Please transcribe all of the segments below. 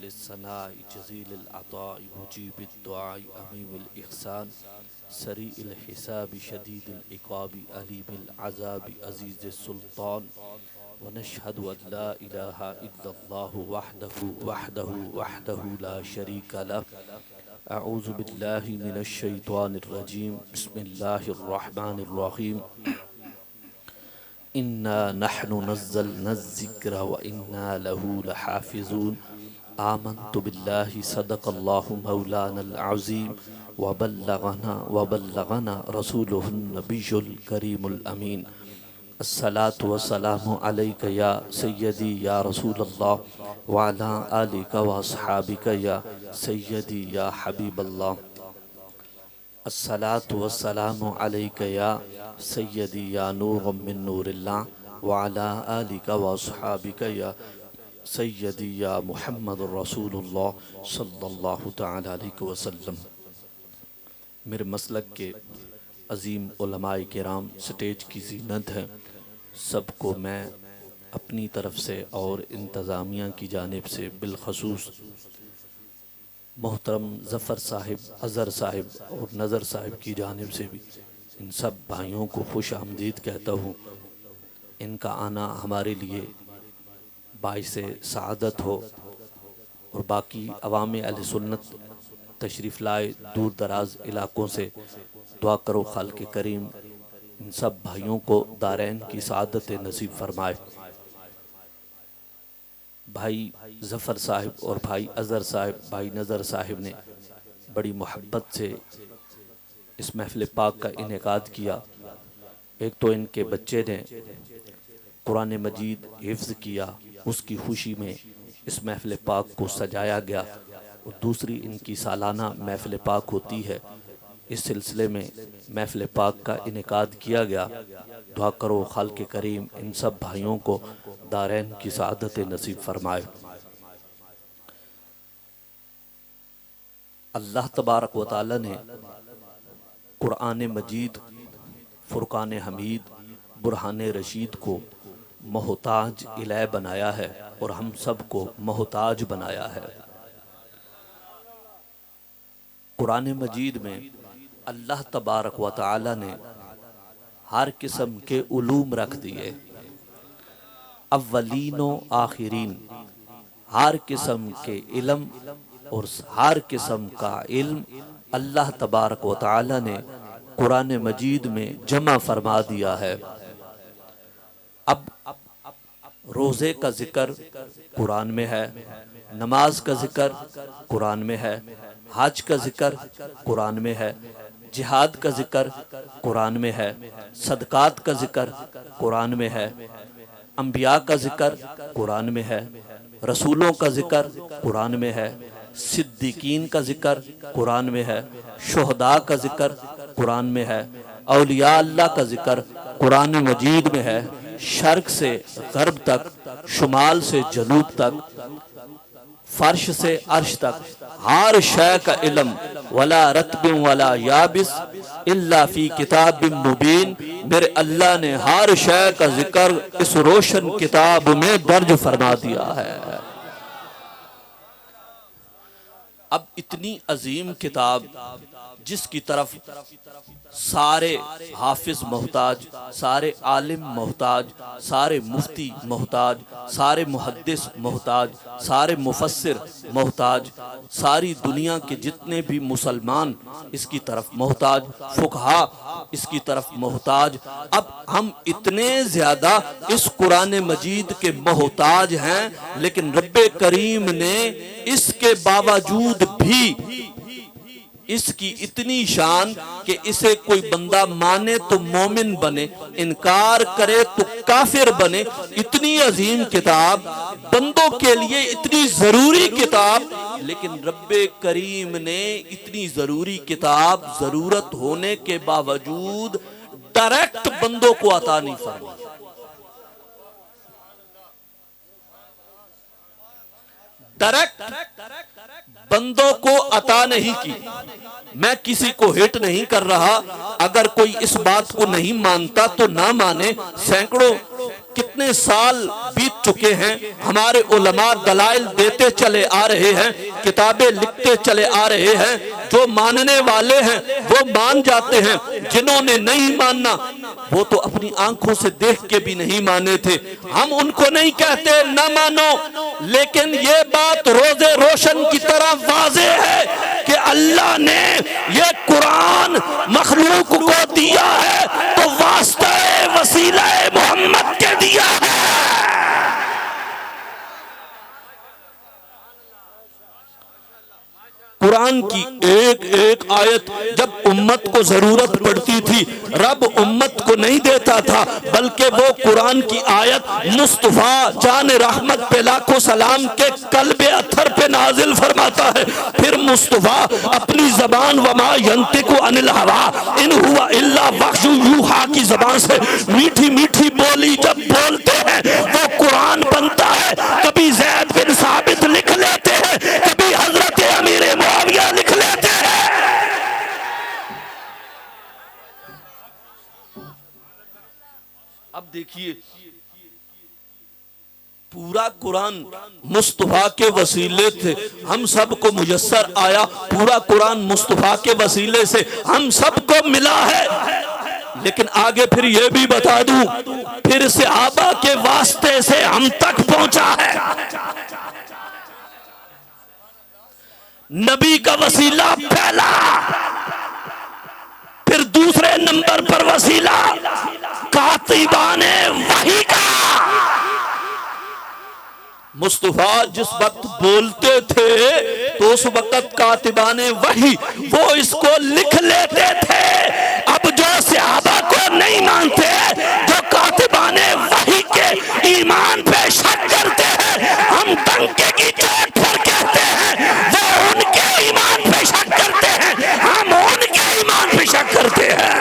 الثناء جزيل العطاء مجيب الدعاء عميم الإحسان سريع الحساب شديد العقاب أليم العذاب عزيز السلطان ونشهد أن لا إله إلا الله وحده لا شريك له أعوذ بالله من الشيطان الرجيم بسم الله الرحمن الرحيم إنا نحن نزلنا الذكر وإنا له لحافظون آمنت بالله صدق الله مولانا العظيم وبلغنا رسوله النبي الكريم الأمين الصلاة والسلام عليك يا سيدي يا رسول الله وعلى آلك وأصحابك يا سيدي يا حبيب الله الصلاة والسلام عليك يا سيدي يا نور من نور الله وعلى آلك وأصحابك يا سیدی یا محمد رسول اللہ صلی اللہ تعالی علیہ وسلم۔ میرے مسلک کے عظیم علماء کرام سٹیج کی زینت ہیں، سب کو میں اپنی طرف سے اور انتظامیہ کی جانب سے بالخصوص محترم ظفر صاحب، اظہر صاحب اور نظر صاحب کی جانب سے بھی ان سب بھائیوں کو خوش آمدید کہتا ہوں۔ ان کا آنا ہمارے لیے باعث سعادت ہو اور باقی عوام اہل سنت تشریف لائے دور دراز علاقوں سے دعا کرو خالق کریم ان سب بھائیوں کو دارین کی سعادت نصیب فرمائے۔ بھائی ظفر صاحب اور بھائی اظہر صاحب، بھائی نظر صاحب نے بڑی محبت سے اس محفل پاک کا انعقاد کیا۔ ایک تو ان کے بچے نے قرآن مجید حفظ کیا، اس کی خوشی میں اس محفل پاک کو سجایا گیا، اور دوسری ان کی سالانہ محفل پاک ہوتی ہے، اس سلسلے میں محفل پاک کا انعقاد کیا گیا۔ دعا کرو خالق کریم ان سب بھائیوں کو دارین کی سعادت نصیب فرمائے۔ اللہ تبارک و تعالی نے قرآن مجید، فرقان حمید، برہان رشید کو محتاج الہ بنایا ہے اور ہم سب کو محتاج بنایا ہے۔ قرآن مجید میں اللہ تبارک و تعالی نے ہر قسم کے علوم رکھ دیے، اولین و آخرین، ہر قسم کے علم اور ہر قسم کا علم اللہ تبارک و تعالی نے قرآن مجید میں جمع فرما دیا ہے۔ اب روزے کا ذکر قرآن میں ہے، نماز کا ذکر قرآن میں ہے، حج کا ذکر قرآن میں ہے، جہاد کا ذکر قرآن میں ہے، صدقات کا ذکر قرآن میں ہے، انبیاء کا ذکر قرآن میں ہے، رسولوں کا ذکر قرآن میں ہے، صدیقین کا ذکر قرآن میں ہے، شہداء کا ذکر قرآن میں ہے، اولیاء اللہ کا ذکر قرآن مجید میں ہے۔ شرق سے غرب تک، شمال سے جنوب تک، فرش سے عرش تک ہر شے کا علم، ولا رطب ولا یابس الا فی کتاب مبین، میرے اللہ نے ہر شے کا ذکر اس روشن کتاب میں درج فرما دیا ہے۔ اب اتنی عظیم کتاب جس کی طرف سارے حافظ محتاج، سارے عالم محتاج، سارے مفتی محتاج، سارے محدث محتاج، سارے مفسر محتاج، ساری دنیا کے جتنے بھی مسلمان اس کی طرف محتاج، فقہا اس کی طرف محتاج۔ اب ہم اتنے زیادہ اس قرآن مجید کے محتاج ہیں، لیکن رب کریم نے اس کے باوجود بھی اس کی اتنی شان کہ اسے کوئی بندہ مانے تو مومن بنے، انکار کرے تو کافر بنے۔ اتنی عظیم کتاب، بندوں کے لیے اتنی ضروری کتاب، لیکن رب کریم نے اتنی ضروری کتاب ضرورت ہونے کے باوجود ڈائریکٹ بندوں کو عطا نہیں فرمائی۔ ڈائریکٹ بندوں کو عطا نہیں کی۔ میں کسی کو ہٹ نہیں کر رہا، اگر کوئی اس بات کو نہیں مانتا تو نہ مانے۔ سینکڑوں کتنے سال بیت چکے ہیں، ہمارے علماء دلائل دیتے چلے آ رہے ہیں، کتابیں لکھتے چلے آ رہے ہیں، جو ماننے والے ہیں وہ مان جاتے ہیں، جنہوں نے نہیں ماننا وہ تو اپنی آنکھوں سے دیکھ کے بھی نہیں مانے تھے۔ ہم ان کو نہیں کہتے نہ مانو، لیکن یہ بات روزے روشن کی طرح واضح ہے کہ اللہ نے یہ قرآن مخلوق کو دیا ہے تو واسطہ وسیلہ محمد کے دیا ہے۔ قرآن کی ایک ایک آیت جب امت کو ضرورت پڑتی تھی، رب امت کو نہیں دیتا تھا، بلکہ وہ قرآن کی آیت مصطفیٰ جان رحمت پہ لاکھوں سلام کے قلب اطہر پہ نازل فرماتا ہے۔ پھر مصطفیٰ اپنی زبان وما ینطق عن الہوی ان ہوا الا وحی یوحی کی زبان سے میٹھی میٹھی بولی جب بولتے ہیں وہ قرآن بنتا ہے۔ کبھی زید بن ثابت لکھ لیتے ہیں، کبھی حضرت امیر معاویہ لکھ لیتے ہیں۔ اب دیکھیے پورا قرآن مصطفیٰ کے وسیلے سے ہم سب کو میسر آیا، پورا قرآن مصطفیٰ کے وسیلے سے ہم سب کو ملا ہے، لیکن آگے پھر یہ بھی بتا دوں پھر صحابہ کے واسطے سے ہم تک پہنچا ہے۔ نبی کا وسیلہ پہلا، پھر دوسرے نمبر پر وسیلہ کاتبان وحی کا۔ مصطفیٰ جس وقت بولتے تھے تو اس وقت کاتبان وحی وہ اس کو لکھ لیتے تھے۔ اب جو صحابہ کو نہیں مانتے، جو کاتبان وحی کے ایمان پہ شک کرتے ہیں، ہم ڈنکے کی چوٹ پر کہتے ہیں وہ ان کے ایمان پہ شک کرتے ہیں، ہم ان کے ایمان پہ شک کرتے ہیں۔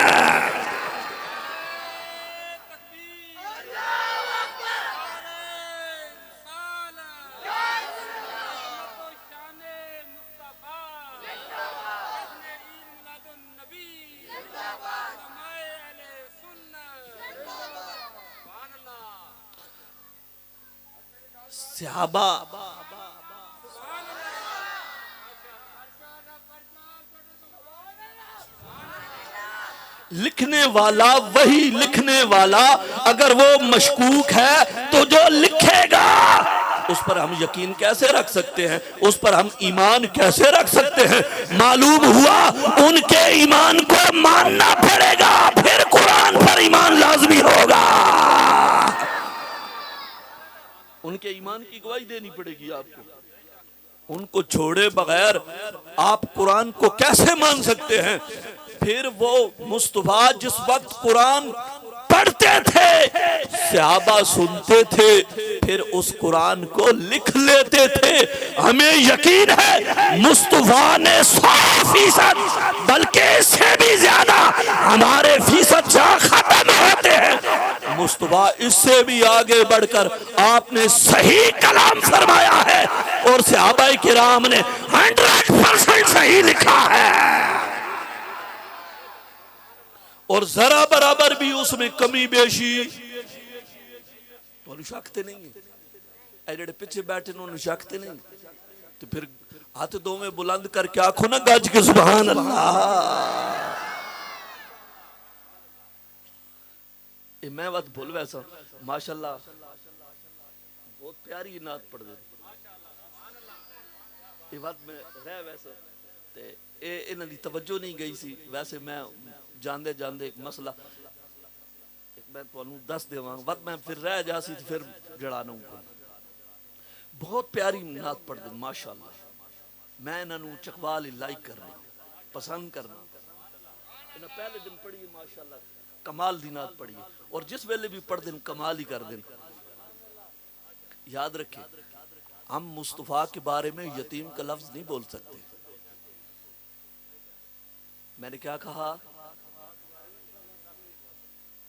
صحابہ لکھنے والا وہی لکھنے والا اگر وہ مشکوک ہے تو جو لکھے گا اس پر ہم یقین کیسے رکھ سکتے ہیں، اس پر ہم ایمان کیسے رکھ سکتے ہیں؟ معلوم ہوا ان کے ایمان کو ماننا پڑے گا، پھر قرآن پر ایمان لازمی ہوگا۔ ان کے ایمان کی گواہی دینی پڑے گی آپ کو، ان کو چھوڑے بغیر آپ قرآن کو کیسے مان سکتے ہیں؟ پھر وہ مصطفیٰ جس وقت قرآن پڑھتے تھے صحابہ سنتے تھے، پھر اس قرآن کو لکھ لیتے تھے۔ ہمیں یقین ہے مصطفیٰ نے 100% بلکہ اس سے بھی زیادہ ہمارے فیصد جہاں ختم ہوتے ہیں، مصطفیٰ اس سے بھی آگے بڑھ کر آپ نے صحیح کلام فرمایا ہے اور صحابہ کرام نے 100% صحیح لکھا ہے، اور ذرا برابر بھی اس میں کمی بیشی تو شکتے نہیں ہیں۔ اے جڑے پیچھے بیٹھے انہوں نے شکتے نہیں، تو پھر ہاتھ دو میں بلند کر کے آنکھوں نہ گاج کے سبحان اللہ۔ میں وقت بھول ویسا ماشاءاللہ بہت پیاری نعت پڑھ دے، یہ وقت میں رہ ویسا تے انہاں دی توجہ نہیں گئی سی، ویسے میں جاندے جاندے ایک مسئلہ میں تانوں دس دیواں، وقت میں پھر رہ جا سی پھر جڑانا ہوں کو۔ بہت پیاری نعت پڑھ دے ماشاءاللہ، میں انہاں نوں چکوال لائک کر رہا ہوں، پسند کرنا۔ انہاں پہلے دن پڑھی ماشاءاللہ کمال دی نعت پڑھی، اور جس ویلے بھی پڑھ دیں کمال ہی کر دیں۔ یاد رکھیں ہم مصطفیٰ کے بارے میں یتیم کا لفظ نہیں بول سکتے۔ میں نے کیا کہا؟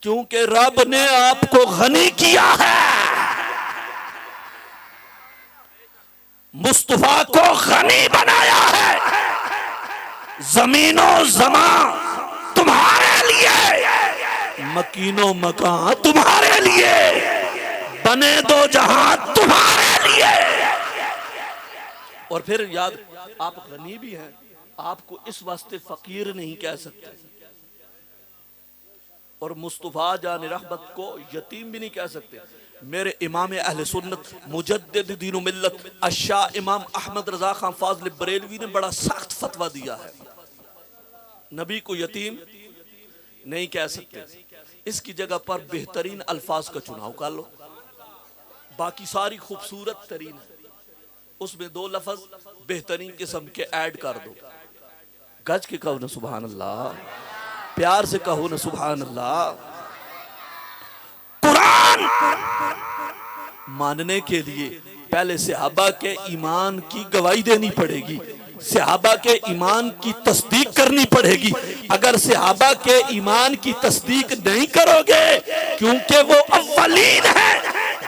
کیونکہ رب نے آپ کو غنی کیا ہے، مصطفیٰ کو غنی بنایا ہے، زمین و زمان تمہارے لیے، مکین و مکان تمہارے لیے، بنے دو جہاں تمہارے لیے. اور پھر یاد، آپ غنی بھی ہیں، آپ کو اس واسطے فقیر نہیں کہہ سکتے، اور مصطفیٰ جان رحمت کو یتیم بھی نہیں کہہ سکتے. میرے امام اہل سنت مجدد دین و ملت الشاہ امام احمد رضا خان فاضل بریلوی نے بڑا سخت فتویٰ دیا ہے، نبی کو یتیم نہیں کہہ سکتے. اس کی جگہ پر بہترین الفاظ کا چناؤ کر لو، باقی ساری خوبصورت ترین ہے، اس میں 2 لفظ بہترین قسم کے ایڈ کر دو. گج کے کہو نا سبحان اللہ، پیار سے کہو نا سبحان اللہ. قرآن ماننے کے لیے پہلے صحابہ کے ایمان کی گواہی دینی پڑے گی، صحابہ کے ایمان کی تصدیق کرنی پڑے گی. اگر صحابہ کے ایمان کی تصدیق نہیں کرو گے، کیونکہ وہ اولین ہیں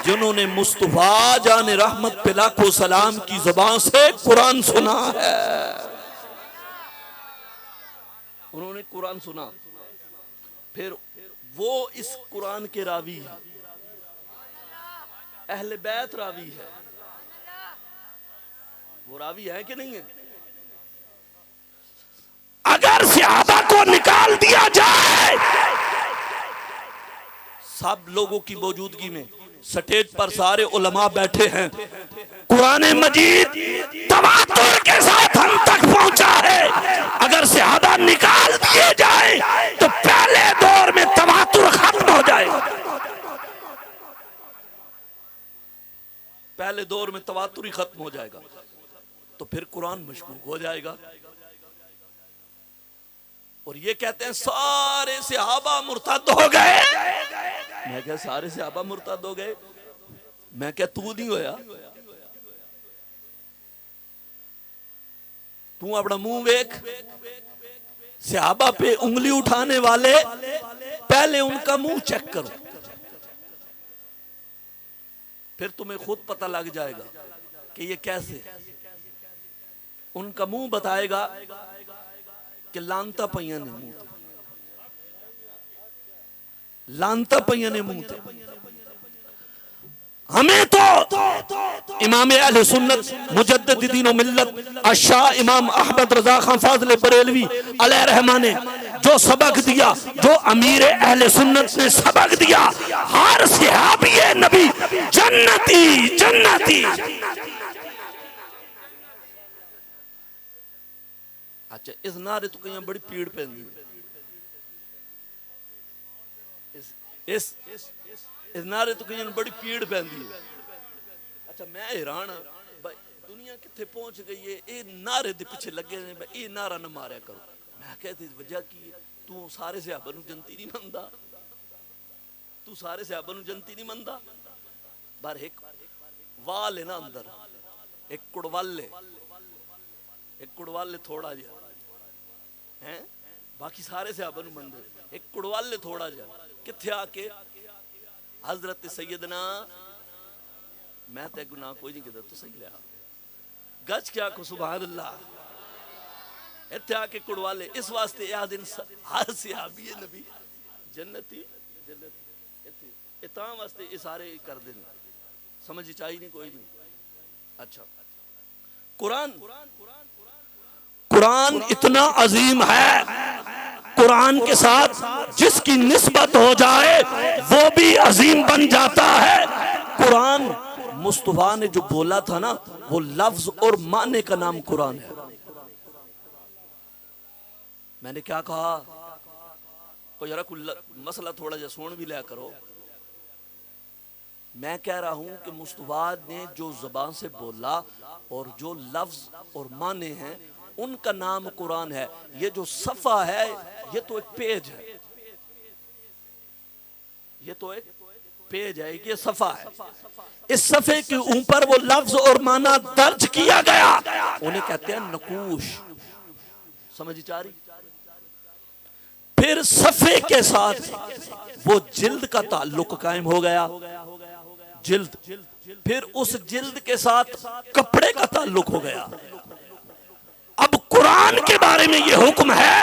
جنہوں نے مصطفیٰ جان رحمت پہ لاکھوں سلام کی زبان سے قرآن سنا ہے. انہوں نے قرآن سنا، پھر وہ اس قرآن کے راوی ہیں، اہل بیت راوی ہے. وہ راوی ہے کہ نہیں ہے؟ اگر صحابہ کو نکال دیا جائے، سب لوگوں کی موجودگی میں سٹیج پر سارے علماء بیٹھے ہیں، قرآن مجید تواتر کے ساتھ ہم تک پہنچا ہے، اگر صحابہ نکال دیے جائیں تو پہلے دور میں تواتر ختم ہو جائے گا. پہلے دور میں تواتر ہی ختم ہو جائے گا، تو پھر قرآن مشکوک ہو جائے گا. اور یہ کہتے ہیں سارے صحابہ مرتد ہو گئے. میں کہا سارے صحابہ مرتد ہو گئے؟ میں کہا تو نہیں ہویا، تو اپنا منہ ویک. صحابہ پہ انگلی اٹھانے والے پہلے ان کا منہ چیک کرو، پھر تمہیں خود پتہ لگ جائے گا کہ یہ کیسے. ان کا منہ بتائے گا کہ لانتا پئیاں نے منہ تے، لانتا پئیاں نے منہ تے. ہمیں تو امام اہل سنت مجدد دین و ملت الشاہ امام احمد رضا خان فاضل بریلوی علیہ رحمہ نے جو سبق دیا، جو امیر اہل سنت نے سبق دیا، ہر صحابی نبی جنتی جنتی. اچھا اس نعرے تو کہیں بڑی پیڑ پہنی ہے، اس نعرے تو کہیں بڑی پیڑ پہنی ہے. اچھا میں حیران ہاں دنیا کتنے پہنچ گئی ہے، اے نعرے دے پیچھے لگے ہیں، اے نعرہ نہ ماریا کرو. میں کہتے وجہ کی تو سارے صحابہ نو جنتی نہیں مندا، تو سارے صحابہ نو جنتی نہیں مندا. بار ایک وال ہے نا اندر، ایک کڑوالے، ایک کڑوالے تھوڑا جا ہیں، باقی سارے صحابہ نو مندے. ایک کڑوالے تھوڑا جا کتھے آ کے حضرت سیدنا، میں تے گناہ کوئی نہیں کہتا تو صحیح لیا گج کیا کو سبحان اللہ. اتھے آ کے کڑوالے اس واسطے یہ دن ہر صحابی نبی جنتی جنتی اتام واسطے یہ سارے کر دیں. سمجھ چاہیے نہیں کوئی نہیں. اچھا قرآن اتنا عظیم ہے، قرآن کے ساتھ جس کی نسبت ہو جائے وہ بھی عظیم بن جاتا ہے. قرآن مصطفیٰ نے جو بولا تھا نا، وہ لفظ اور معنی کا نام قرآن ہے. میں نے کیا کہا؟ کوئی یارا مسئلہ تھوڑا جا سون بھی لیا کرو. میں کہہ رہا ہوں کہ مصطفیٰ نے جو زبان سے بولا اور جو لفظ اور معنی ہیں ان کا نام قرآن ہے. یہ جو صفحہ ہے یہ تو ایک پیج ہے، یہ تو ایک پیج ہے، یہ صفحہ ہے. اس صفحے کے اوپر وہ لفظ اور معنی درج کیا گیا، انہیں کہتے ہیں نقوش. سمجھ چاہ رہی؟ پھر صفحے کے ساتھ وہ جلد کا تعلق قائم ہو گیا، جلد. پھر اس جلد کے ساتھ کپڑے کا تعلق ہو گیا. اب قرآن کے بارے میں یہ حکم ہے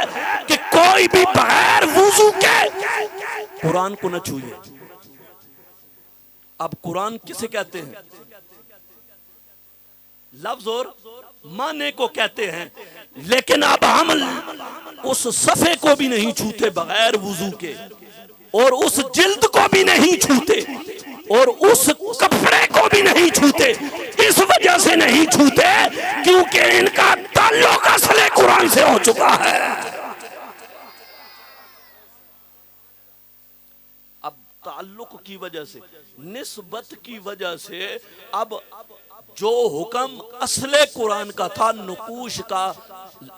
کہ کوئی بھی بغیر وضو کے قرآن کو نہ چھوئے. اب قرآن کسے کہتے ہیں؟ لفظ اور معنی کو کہتے ہیں، لیکن اب ہم اس صفحے کو بھی نہیں چھوتے بغیر وضو کے، اور اس جلد کو بھی نہیں چھوتے، اور اس کپڑے کو بھی نہیں چھوتے۔ اس وجہ سے نہیں چھوتے کیونکہ ان کا تعلق اصل قرآن سے ہو چکا ہے۔ اب تعلق کی وجہ سے، نسبت کی وجہ سے، اب جو حکم اصل قرآن کا تھا، نقوش کا،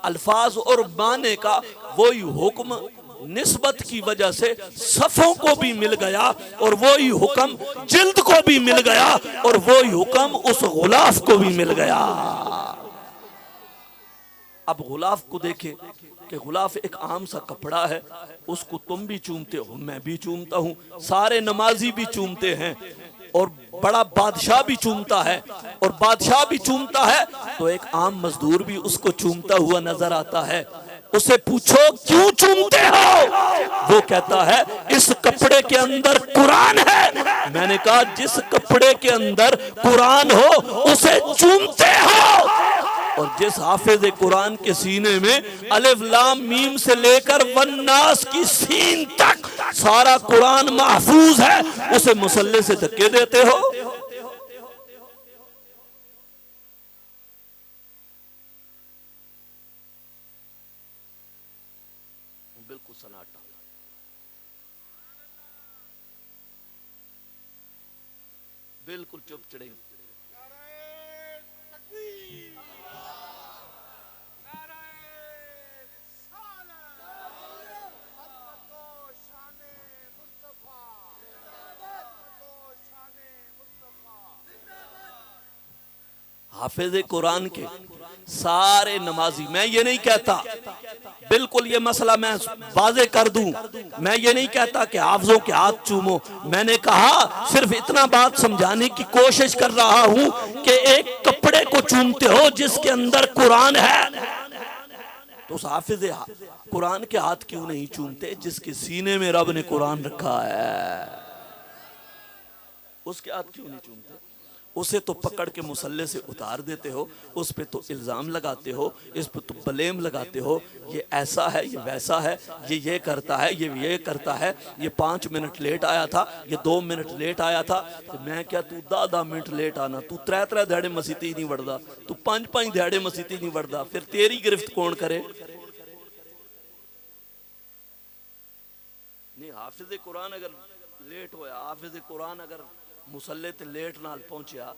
الفاظ اور معنی کا، وہی حکم نسبت کی وجہ سے صفوں کو بھی مل گیا، اور وہی حکم جلد کو بھی مل گیا، اور وہی حکم اس غلاف کو بھی مل گیا۔ اب غلاف کو دیکھیں کہ غلاف ایک عام سا کپڑا ہے، اس کو تم بھی چومتے ہو، میں بھی چومتا ہوں، سارے نمازی بھی چومتے ہیں، اور بڑا بادشاہ بھی چومتا ہے، اور بادشاہ بھی چومتا ہے تو ایک عام مزدور بھی اس کو چومتا ہوا نظر آتا ہے۔ اسے پوچھو کیوں چومتے ہو؟ وہ کہتا ہے اس کپڑے کے اندر قرآن ہے۔ میں نے کہا جس کپڑے کے اندر قرآن ہو اسے چومتے ہو، اور جس حافظ قرآن کے سینے میں الف لام میم سے لے کر والناس کی سین تک سارا قرآن محفوظ ہے، اسے مسلح سے دھکے دیتے ہو۔ بالکل سناٹا، بالکل چپ چڑے۔ حافظ قرآن کے سارے نمازی، میں یہ نہیں کہتا، بالکل یہ مسئلہ میں واضح کر دوں، میں یہ نہیں کہتا کہ حافظوں کے ہاتھ چومو، میں نے کہا صرف اتنا بات سمجھانے کی کوشش کر رہا ہوں کہ ایک کپڑے کو چومتے ہو جس کے اندر قرآن ہے، تو اس حافظ قرآن کے ہاتھ کیوں نہیں چومتے جس کے سینے میں رب نے قرآن رکھا ہے؟ اس کے ہاتھ کیوں نہیں چومتے؟ اسے تو پکڑ کے مسلح سے اتار دیتے ہو، اس پہ تو الزام لگاتے ہو، اس پہ تو بلیم لگاتے ہو، یہ ایسا ہے، یہ ویسا ہے، یہ کرتا ہے، یہ کرتا ہے، یہ 5 منٹ لیٹ آیا تھا، یہ 2 منٹ لیٹ آیا تھا۔ میں کیا تو 10 منٹ لیٹ آنا، تو 3 دھیاڑے مسیتی نہیں وڑدا، تو 5 دھیاڑے مسیتی نہیں وڑدا، پھر تیری گرفت کون کرے؟ نہیں، حافظ قرآن اگر لیٹ ہویا، حافظ قرآن اگر مسلح تے لیٹ نال پہنچیا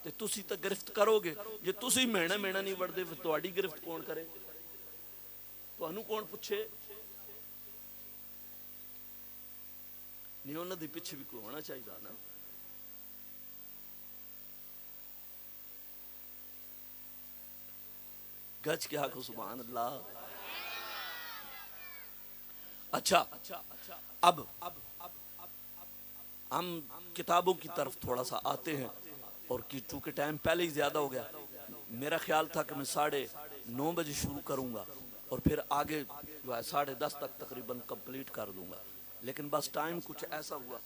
تے تسی تا گرفت کرو گے، جے تسی مہینہ نہیں وڑدے پھر تہاڈی گرفت کون کرے؟ تانوں کون پوچھے؟ نہیں، انہاں دے پیچھے بھی کوئی ہونا چاہیے نا۔ گج کے آکھو سبحان اللہ۔ اچھا، اب ہم کتابوں کی طرف تھوڑا سا آتے ہیں، اور چونکہ ٹائم پہلے ہی زیادہ ہو گیا، میرا خیال تھا کہ میں 9:30 بجے شروع کروں گا اور پھر آگے جو ہے 10:30 تک تقریباً کمپلیٹ کر دوں گا، لیکن بس ٹائم کچھ ایسا ہوا۔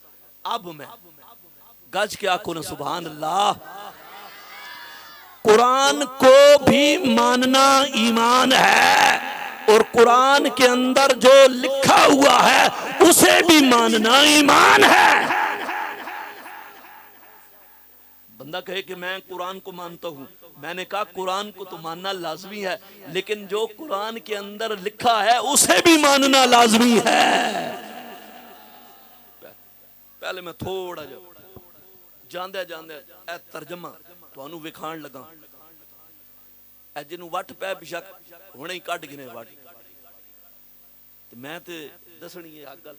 اب میں گج کے آنکھوں نے سبحان اللہ، قرآن کو بھی ماننا ایمان ہے، اور قرآن کے اندر جو لکھا ہوا ہے اسے بھی ماننا ایمان ہے۔ بندہ کہے کہ میں قرآن کو مانتا ہوں، میں نے کہا قرآن کو تو ماننا لازمی ہے، لیکن جو قرآن کے اندر لکھا ہے اسے بھی ماننا لازمی ہے۔ پہلے میں تھوڑا جاندے اے ترجمہ تو انہوں وکھان لگا، اے جنہوں وٹ پہ بشک ہونے ہی کٹ گنے وٹ، میں تے دسنی ہے اگل،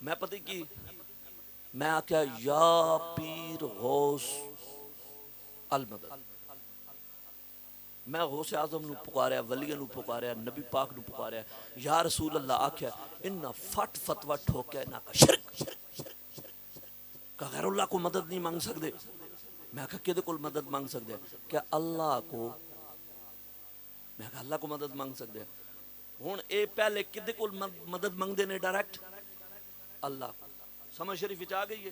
میں پتہ کی میں آکھیا یا پیر غوث المدد، میں غوث اعظم نو پکاریا، ولیہ نو پکاریا، نبی پاک نو پکاریا، یا رسول اللہ آکھیا انہا فٹ فتوہ ٹھوکیا انہا کا شرک، کہ غیر اللہ کو مدد نہیں مانگ سکتے، میں کہا کدے کول مدد مانگ سکتے ہیں؟ کہ اللہ کو، میں کہا اللہ کو مدد مانگ سکتے ہیں۔ ہون اے پہلے کدے کول مدد مانگ دینے ڈائریکٹ اللہ کو، سمجھ شریف آ گئی ہے.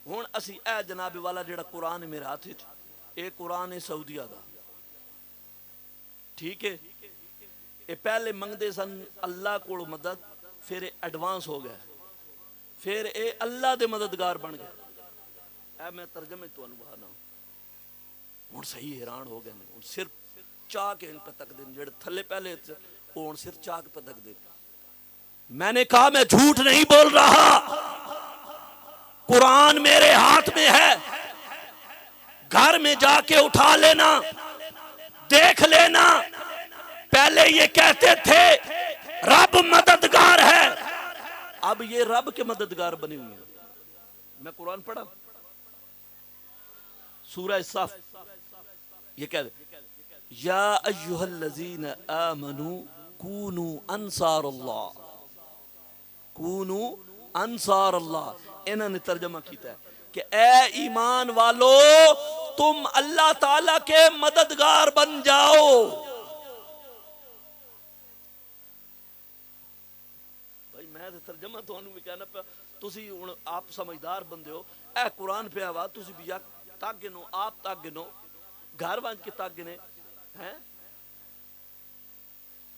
ہن اسی اے جناب والا جڑا قرآن میرے ہاتھ وچ اے قرآن ہے سعودیہ دا, ٹھیک ہے. اے پہلے منگدے سن اللہ کو مدد, پھر ایڈوانس ہو گیا, پھر اے اللہ دے مددگار بن گئے. اے میں ترجمے تو بہانا ہوں صحیح حیران ہو گئے. ہوں صرف چاک ان پہ تک دن جڑے تھلے پہلے ہوں صرف چاک پہ تک دن. میں نے کہا میں جھوٹ نہیں بول رہا, قرآن میرے ہاتھ میں ہے, گھر میں جا کے اٹھا لینا, دیکھ لینا. پہلے یہ کہتے تھے رب مددگار ہے, اب یہ رب کے مددگار بنے ہوئے ہیں. میں قرآن پڑھا سورہ صف, یہ کہہ دے یا ایھا الذین آمنوا کونوا انصار اللہ, کونوا انصار اللہ. انہوں نے ترجمہ کیتا ہے کہ اے ایمان والو تم اللہ تعالی کے مددگار بن جاؤ. بھائی میں ترجمہ تو انہوں بھی کہنا پہ تسی آپ سمجھدار بندے ہو. اے قرآن پہ آوا تسی بھی تک گنو, آپ تک گنو, گھر وانج کے تک گنے ہیں.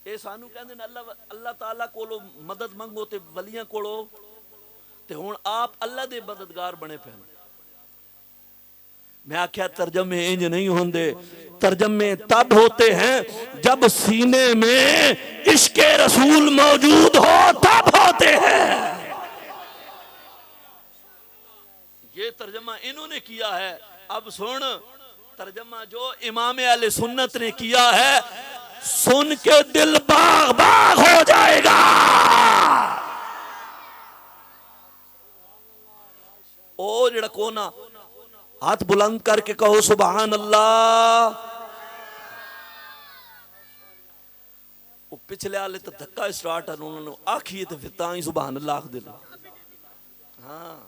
اے سانو کہندے نے اللہ تعالیٰ کولو مدد منگو تے ولیاں کولو, تے ہن آپ اللہ دے مددگار بنے پہ. میں آکھیا ترجمے انج نہیں ہوندے, ترجمے تب ہوتے ہیں جب سینے میں عشق رسول موجود ہو تب ہوتے ہیں. یہ ترجمہ انہوں نے کیا ہے. اب سن ترجمہ جو امام اہل سنت نے کیا ہے سن کے دل باغ باغ ہو جائے گا. او جڑا کونا ہاتھ بلند کر کے کہو سبحان اللہ. وہ پچھلے آلے تو دھکا اسٹارٹ ہے, انہوں نے آکھیے تو پھر تائیں سبحان اللہ آکھ دل. ہاں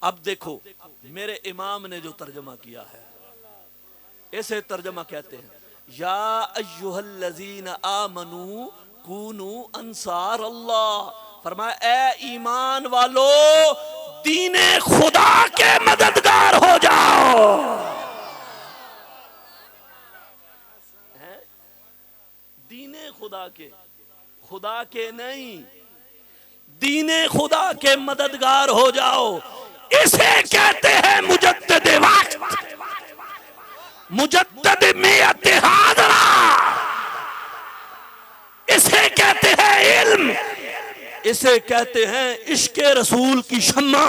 اب دیکھو میرے امام نے جو ترجمہ کیا ہے اسے ترجمہ کہتے ہیں یا ایھا الذین آمنوا کونوا انصار اللہ. فرمایا اے ایمان والو دین خدا کے مددگار ہو جاؤ. دین خدا کے نہیں, دین خدا کے مددگار ہو جاؤ. اسے کہتے ہیں مجدد وقت, مجدد میت حاضرہ. اسے کہتے ہیں علم, اسے کہتے ہیں عشق رسول کی شمع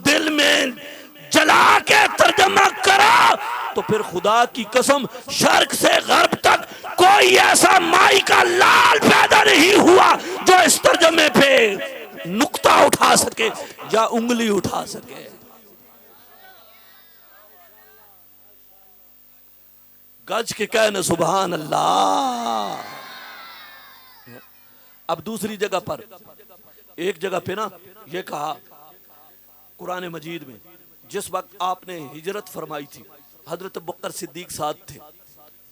دل میں جلا کے ترجمہ کرا تو پھر خدا کی قسم شرق سے غرب تک کوئی ایسا مائی کا لال پیدا نہیں ہوا جو اس ترجمے پہ نقطہ اٹھا سکے یا انگلی اٹھا سکے. گج کے کہنے سبحان اللہ. اب دوسری جگہ پر ایک جگہ پہ نا یہ کہا قرآن مجید میں جس وقت آپ نے ہجرت فرمائی تھی حضرت بکر صدیق ساتھ تھے,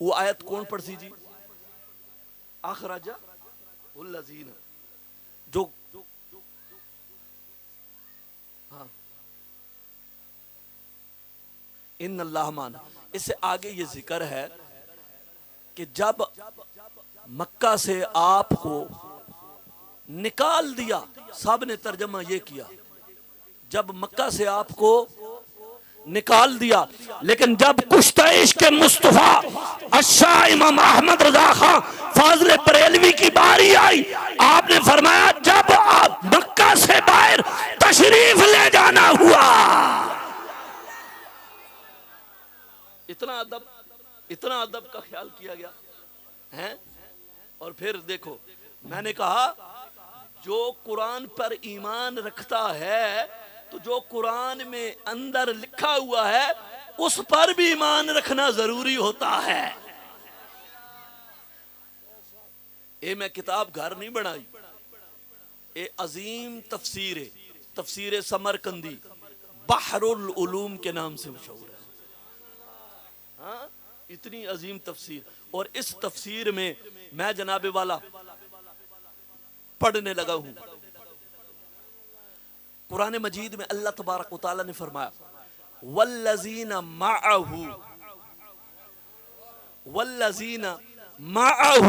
وہ آیت کون پڑھتی جی؟ اخرج الذین, جو ہاں ان اللہ مانا. اس سے آگے یہ ذکر ہے کہ جب مکہ سے آپ کو نکال دیا, سب نے ترجمہ یہ کیا جب مکہ سے آپ کو نکال دیا, لیکن جب کشتہ عشق مصطفیٰ الشاہ امام احمد رضا خان فاضل بریلوی کی باری آئی, آپ نے فرمایا جب آپ مکہ سے باہر تشریف لے جانا ہوا. اتنا ادب کا خیال کیا گیا ہے. اور پھر دیکھو میں نے کہا جو قرآن پر ایمان رکھتا ہے تو جو قرآن میں اندر لکھا ہوا ہے اس پر بھی ایمان رکھنا ضروری ہوتا ہے. اے میں کتاب گھر نہیں بنائی, اے عظیم تفسیر ہے, تفسیر سمرقندی بحر العلوم کے نام سے مشہور ہے. ہاں اتنی عظیم تفسیر. اور اس تفسیر میں میں جناب والا پڑھنے لگا ہوں. قرآن مجید میں اللہ تبارک و تعالی نے فرمایا والذین معہ، والذین معہ.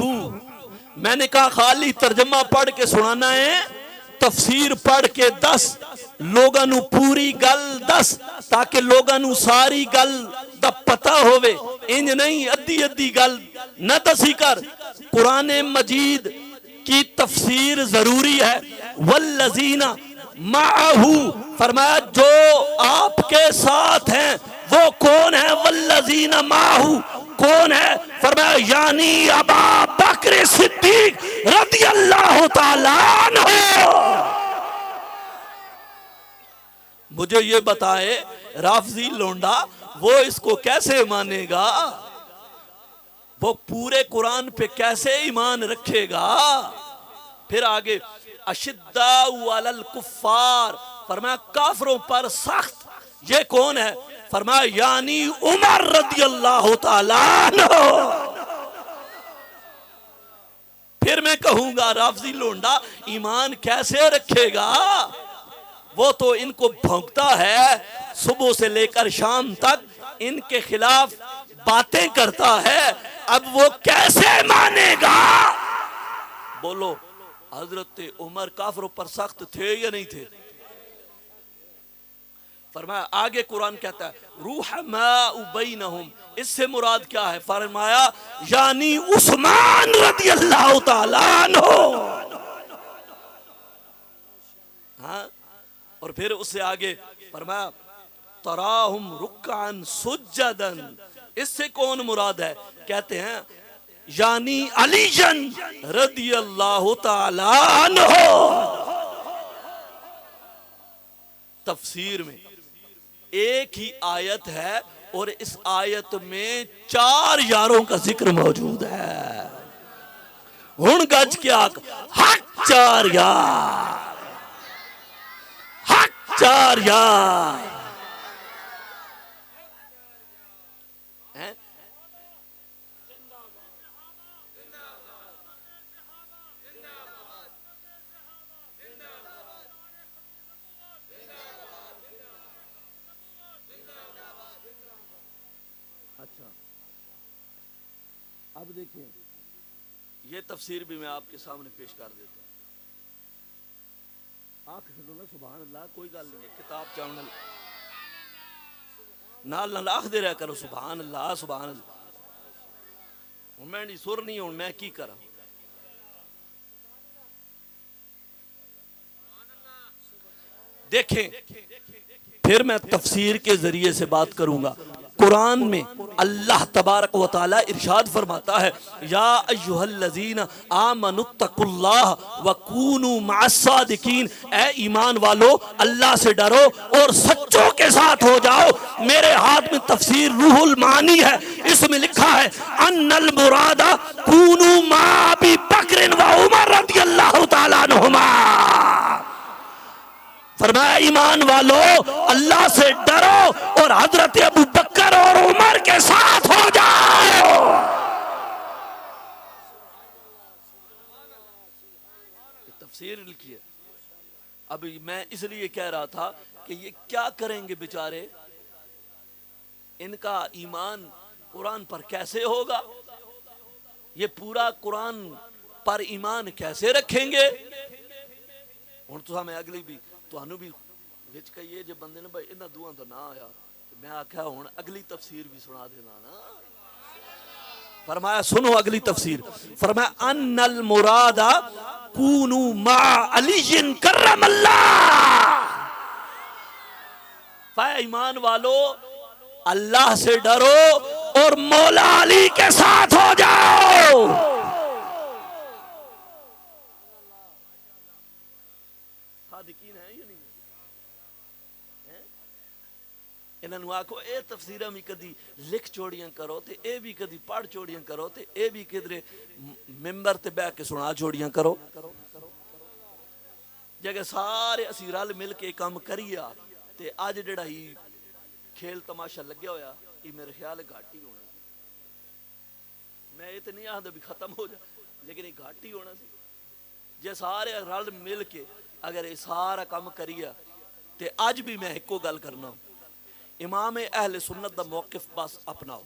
میں نے کہا خالی ترجمہ پڑھ کے سنانا ہے، تفسیر پڑھ کے دس لوگاں نو پوری گل دس تاکہ لوگاں نو ساری گل دا پتہ ہوئے. انج نہیں ادھی ادھی گل نہ دسی کر. قرآن مجید کی تفسیر ضروری ہے. والذین معہ، فرمایا جو آپ کے ساتھ ہیں وہ کون ہے؟ والذین معہ کون ہے؟ فرمایا یعنی ابا بکر صدیق رضی اللہ تعالیٰ عنہ. مجھے یہ بتائے رافضی لونڈا وہ اس کو کیسے مانے گا؟ وہ پورے قرآن پہ کیسے ایمان رکھے گا؟ پھر آگے اشداء علی الکفار، فرمایا کافروں پر سخت. یہ کون ہے؟ فرمایا یعنی عمر رضی اللہ تعالیٰ عنہ. پھر میں کہوں گا رافضی لونڈا ایمان کیسے رکھے گا؟ وہ تو ان کو بھونکتا ہے صبح سے لے کر شام تک، ان کے خلاف باتیں کرتا ہے. اب وہ کیسے مانے گا؟ بولو حضرت عمر کافروں پر سخت تھے یا نہیں تھے؟ فرمایا آگے قرآن کہتا ہے رحماء بینہم، اس سے مراد کیا ہے؟ فرمایا یعنی عثمان رضی اللہ تعالیٰ عنہ. ہاں، اور پھر اس سے آگے فرمایا تراہم رکعن سجدن، اس سے کون مراد ہے؟ کہتے ہیں یعنی علی رضی اللہ تعالیٰ عنہ. تفسیر میں ایک ہی آیت ہے اور اس آیت میں 4 یاروں کا ذکر موجود ہے. ہن گج کیا حق 4 یار، حق 4 یار. اچھا اب دیکھیں یہ تفسیر بھی میں آپ کے سامنے پیش کر دیتا ہوں. آنکھ کھولو نا، سبحان اللہ، کوئی گل نہیں ہے. کتاب چاہنا نال نال آخ دے رہا کرو سبحان اللہ سبحان اللہ. ہوں میں نہیں سر نہیں ہوں میں کی کرا. دیکھیں پھر میں تفسیر کے ذریعے سے بات کروں گا. قرآن میں اللہ تبارک و تعالی ارشاد فرماتا ہے یا ایھا الذین آمنوا اتقوا اللہ وکونوا مع الصادقین، اے ایمان والو اللہ سے ڈرو اور سچوں کے ساتھ ہو جاؤ. میرے ہاتھ میں تفسیر روح المعانی ہے، اس میں لکھا ہے ان المراد کونوا مع ابی بکر و عمر رضی اللہ تعالیٰ عنہما. فرمایا ایمان والو اللہ سے ڈرو اور حضرت ابو بکر اور عمر کے ساتھ ہو جاؤ. تفسیر لکھی ہے. اب میں اس لیے کہہ رہا تھا کہ یہ کیا کریں گے بیچارے، ان کا ایمان قرآن پر کیسے ہوگا؟ یہ پورا قرآن پر ایمان کیسے رکھیں گے؟ ہوں تو ہمیں اگلی بھی تہانوں بھی وچ کہیے جو بندے نے بھائی انہاں دوہاں تو نہ آیا، میں آکھیا ہوں اگلی تفسیر بھی سنا دینا نا. فرمایا سنو اگلی تفسیر. فرمایا ان المراد کونوا مع علی کرم اللہ. فرمایا ایمان والو اللہ سے ڈرو اور مولا علی کے ساتھ ہو جاؤ. صادقین ہیں یا نہیں؟ انہوں آکھو اے تفسیرہ بھی کدی لکھ چوڑیاں کرو تے اے بھی کدی پڑھ چوڑیاں کرو تے اے بھی کدرے ممبر تے بیٹھ کے سنا چوڑیاں کرو. جگہ سارے اسی رل مل کے کام کریا تے آج جڑا ہی کھیل تماشا لگیا ہویا یہ میرے خیال گھاٹ ہی ہونا. میں یہ تو نہیں آتا بھی ختم ہو جائے، لیکن یہ گھٹ ہی ہونا سی جے سارے رل مل کے اگر یہ سارا کام کریے تے اج بھی میں ایک گل کرنا امام اہل سنت دا موقف بس اپناؤ.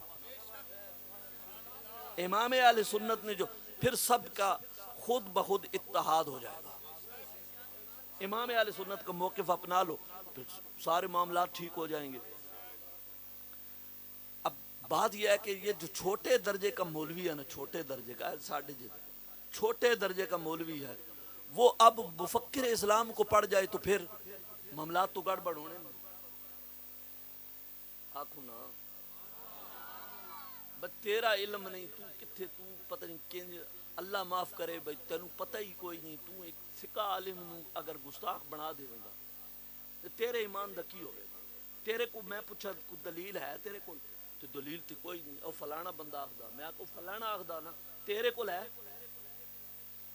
امام اہل سنت نے جو پھر سب کا خود بخود اتحاد ہو جائے گا. امام اہل سنت کا موقف اپنا لو پھر سارے معاملات ٹھیک ہو جائیں گے. اب بات یہ ہے کہ یہ جو چھوٹے درجے کا مولوی ہے نا، چھوٹے درجے کا چھوٹے درجے کا مولوی ہے، وہ اب مفکر اسلام کو پڑھ جائے تو پھر معاملات تو گڑبڑ ہونے. آخو نا بس تیرا علم نہیں، تو کتھے، تو پتہ نہیں کنج، اللہ معاف کرے بھائی تینوں پتہ ہی کوئی نہیں. تو ایک سکا عالم نو اگر گستاخ بنا دے گا تو تیرے ایمان دا کی ہوئے. تیرے کو میں پوچھا کو دلیل ہے تیرے کو؟ تو دلیل تو کوئی نہیں. او فلانا بندہ آخدا، میں کو فلانا آخدا نا، تیرے کو ہے؟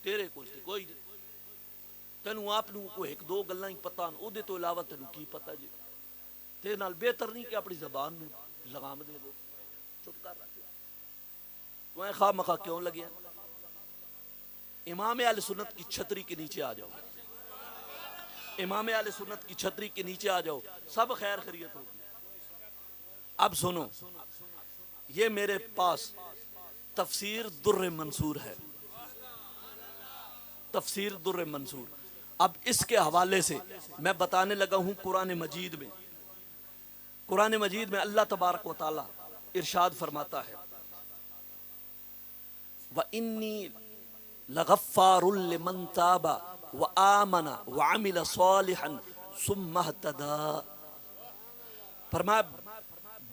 تیرے کو کوئی نہیں. تینوں آپ نو کوئی ایک دو گلاں ہی پتہ او دے تو علاوہ تینوں کی پتہ جی؟ تیرے نال بہتر نہیں کہ اپنی زبان نو لگام دے دو، چپ کر رکھ. تو خواہ مخواہ کیوں لگیا؟ امام اہل سنت کی چھتری کے نیچے آ جاؤ، امام اہل سنت کی چھتری کے نیچے آ جاؤ، سب خیر خیریت ہوگی. اب سنو، یہ میرے پاس تفسیر در منصور ہے، تفسیر در منصور. اب اس کے حوالے سے میں بتانے لگا ہوں قرآن مجید میں، قرآن مجید میں اللہ تبارک و تعالی ارشاد فرماتا ہے وَإِنِّي لَغَفَّارٌ لِمَن تَابَ وَآمَنَ وَعَمِلَ صَالِحًا ثُمَّ اهْتَدَىٰ. فرمایا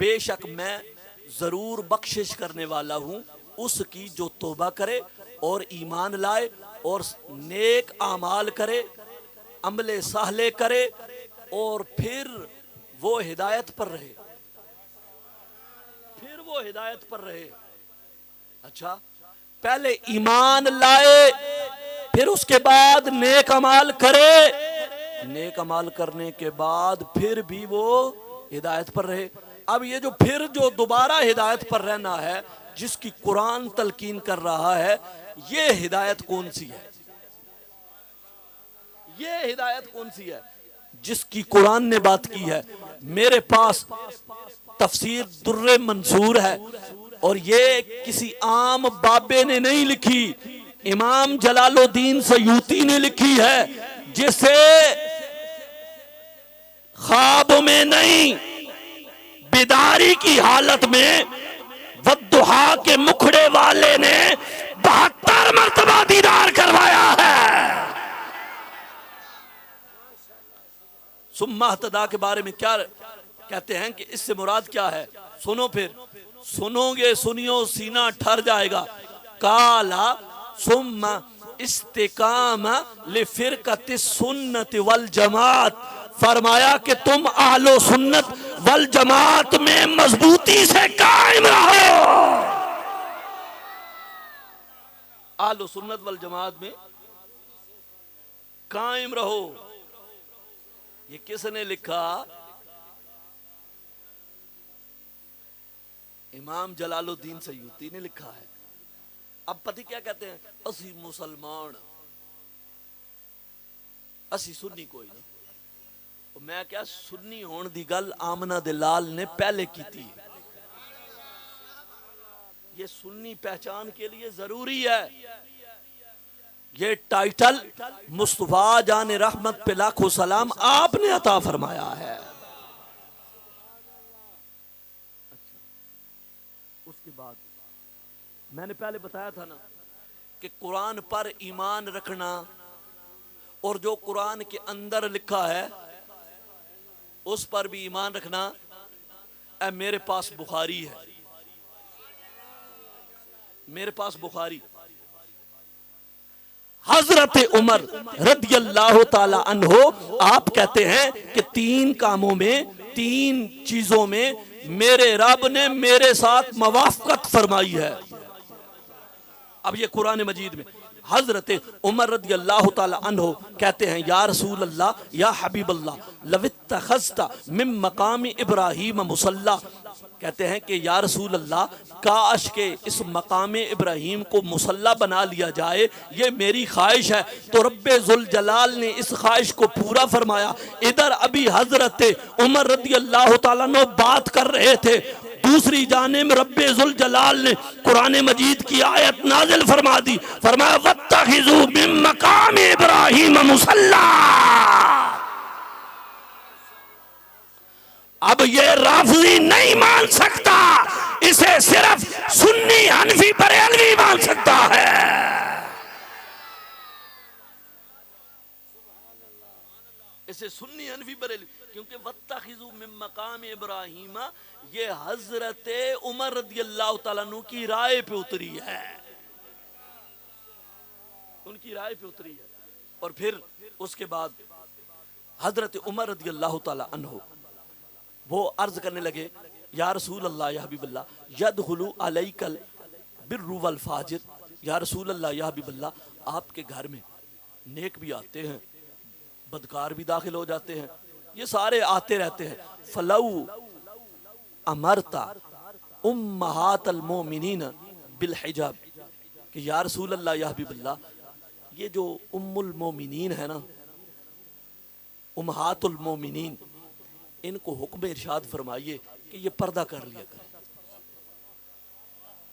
بے شک میں ضرور بخشش کرنے والا ہوں اس کی جو توبہ کرے اور ایمان لائے اور نیک اعمال کرے، عمل صالح کرے اور پھر وہ ہدایت پر رہے، پھر وہ ہدایت پر رہے. اچھا، پہلے ایمان لائے پھر اس کے بعد نیک عمال کرے، نیک عمال کرنے کے بعد پھر بھی وہ ہدایت پر رہے. اب یہ جو پھر جو دوبارہ ہدایت پر رہنا ہے جس کی قرآن تلقین کر رہا ہے، یہ ہدایت کون سی ہے؟ یہ ہدایت کون سی ہے جس کی قرآن نے بات کی ہے؟ میرے پاس تفسیر در منصور ہے اور یہ کسی عام بابے نے نہیں لکھی، امام جلال الدین سیوطی نے لکھی ہے، جسے خواب میں نہیں بیداری کی حالت میں والضحیٰ کے مکھڑے والے نے 72 مرتبہ دیدار کروایا ہے. ثم اہتدیٰ کے بارے میں کیا کہتے ہیں کہ اس سے مراد کیا ہے؟ سنو، پھر سنو گے سنیو سینہ ٹھر جائے گا. قالا ثم استقام لفرقۃ السنت والجماعت، فرمایا کہ تم اہل و سنت والجماعت میں مضبوطی سے قائم رہو. اہل و سنت والجماعت میں قائم رہو. یہ کس نے لکھا؟ امام جلال الدین سیوطی نے لکھا ہے. اب پتہ کیا کہتے ہیں؟ اسی مسلمان، اسی سنی کوئی نہیں. میں کیا سنی ہون دی گل آمنہ دے لال نے پہلے کی تھی. یہ سنی پہچان کے لیے ضروری ہے. یہ ٹائٹل مصطفیٰ جان رحمت پہ لاکھوں سلام آپ نے عطا فرمایا ہے. اس کے بعد میں نے پہلے بتایا تھا نا کہ قرآن پر ایمان رکھنا اور جو قرآن کے اندر لکھا ہے اس پر بھی ایمان رکھنا. اے میرے پاس بخاری ہے، میرے پاس بخاری. حضرت عمر رضی اللہ تعالی عنہ آپ کہتے ہیں کہ 3 کاموں میں، 3 چیزوں میں میرے رب نے میرے ساتھ موافقت فرمائی ہے. اب یہ قرآن مجید میں حضرت عمر رضی اللہ تعالی عنہ کہتے ہیں یا رسول اللہ، یا حبیب اللہ، لو اتخذت من مقام ابراہیم مصلی، کہتے ہیں کہ یا رسول اللہ کاش کے اس مقام ابراہیم کو مصلی بنا لیا جائے، یہ میری خواہش ہے۔ تو رب ذوالجلال نے اس خواہش کو پورا فرمایا۔ ادھر ابھی حضرت عمر رضی اللہ تعالیٰ عنہ بات کر رہے تھے، دوسری جانب رب ذوالجلال نے قرآن مجید کی آیت نازل فرما دی، فرمایا وَاتَّخِذُوا مِن مَّقَامِ إِبْرَاهِيمَ مُصَلًّى۔ اب یہ رافضی نہیں مان سکتا، اسے صرف سنی حنفی بریلوی مان سکتا ہے۔ اسے سنی حنفی بریلوی، کیونکہ وَاتَّخِذُوا مِن مَّقَامِ إِبْرَاهِيمَ یہ حضرت عمر رضی اللہ تعالیٰ عنہ کی رائے پہ اتری ہے، ان کی رائے پہ اتری ہے۔ اور پھر اس کے بعد حضرت عمر رضی اللہ تعالیٰ عنہ وہ عرض کرنے لگے یا رسول اللہ یا حبیب اللہ یدخلو علیک البر والفاجر، یا رسول اللہ یا حبیب اللہ آپ کے گھر میں نیک بھی آتے ہیں، بدکار بھی داخل ہو جاتے ہیں، یہ سارے آتے رہتے ہیں۔ فلو امرتا امہات المومنین بالحجاب، کہ یا رسول اللہ یا حبیب اللہ یہ جو ام المومنین ہے نا، امہات المومنین، ان کو حکم ارشاد فرمائیے کہ یہ پردہ کر لیا کرے۔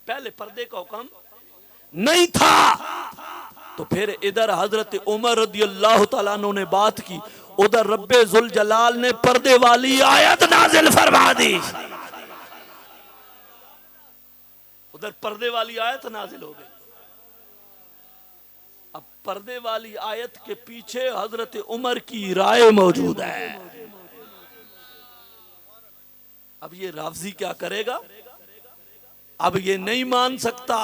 پہلے پردے کا حکم نہیں تھا، تو پھر ادھر حضرت عمر رضی اللہ تعالیٰ عنہ نے بات کی، ادھر رب ذوالجلال نے پردے والی آیت نازل فرما دی، ادھر پردے والی آیت نازل ہو گئی۔ اب پردے والی آیت کے پیچھے حضرت عمر کی رائے موجود ہے۔ اب یہ رافضی کیا کرے گا؟ اب یہ نہیں مان سکتا،